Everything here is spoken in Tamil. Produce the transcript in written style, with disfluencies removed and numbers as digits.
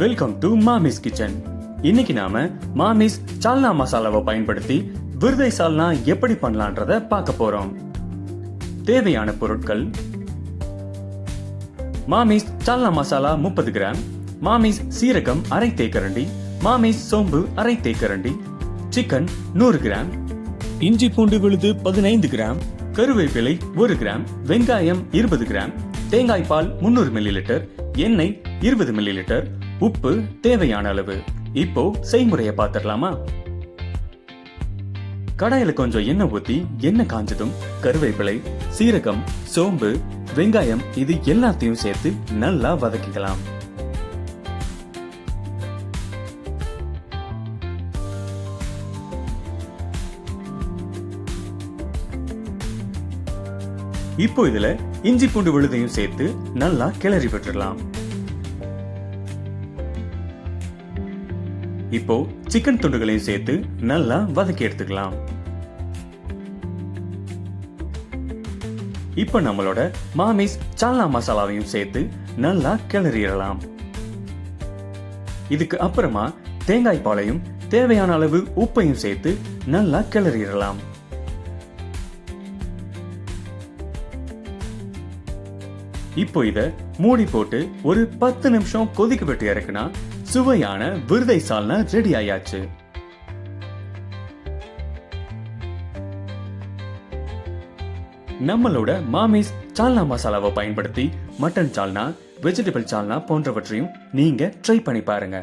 Welcome to மாமிஸ் kitchen. இன்னைக்கு நாம மாமிஸ் சால்னா மசாலாவை பயன்படுத்தி விருதை சால்னா எப்படி பண்ணலான்றத பார்க்க போறோம். தேவையான பொருட்கள்: மாமிஸ் சால்னா மசாலா 30 கிராம், மாமிஸ் சீரகம் அரை தேக்கரண்டி, மாமிஸ் சோம்பு அரை தேக்கரண்டி, சிக்கன் 100 கிராம், இஞ்சி பூண்டு விழுது 15 கிராம், கருவேப்பிலை 1 கிராம், வெங்காயம் 20 கிராம், தேங்காய் பால் 300 மில்லிலிட்டர், எண்ணெய் 20 மில்லிலிட்டர், உப்பு தேவையான அளவு. இப்போ செய்முறையை பார்த்துடலாமா? கடாயில கொஞ்சம் எண்ணெய் ஊத்தி எண்ணெய் காஞ்சதும் கருவேப்பிலை, சீரகம், சோம்பு, வெங்காயம் இது எல்லாத்தையும் சேர்த்து நல்லா வதக்கிக்கலாம். இப்போ இதுல இஞ்சி பூண்டு விழுதையும் சேர்த்து நல்லா கிளறி விட்டுடலாம். இப்போ சிக்கன் துண்டுகளையும் சேர்த்து நல்லா வதக்கி எடுத்துக்கலாம். இப்போ நம்மளோட மாமிஸ் சால்னா மசாலாவையும் சேர்த்து நல்லா கிளறிடலாம். இதுக்கு அப்புறமா தேங்காய் பாலையும் தேவையான அளவு உப்பையும் சேர்த்து நல்லா கிளறிடலாம். இப்போ இத மூடி போட்டு ஒரு 10 நிமிஷம் கொதிக்க விட்டு இறக்குனா சுவையான விருதை சால்னா ரெடி ஆயாச்சு. நம்மளோட மாமிஸ் சால்னா மசாலாவை பயன்படுத்தி மட்டன் சால்னா, வெஜிடபிள் சால்னா போன்றவற்றையும் நீங்க ட்ரை பண்ணி பாருங்க.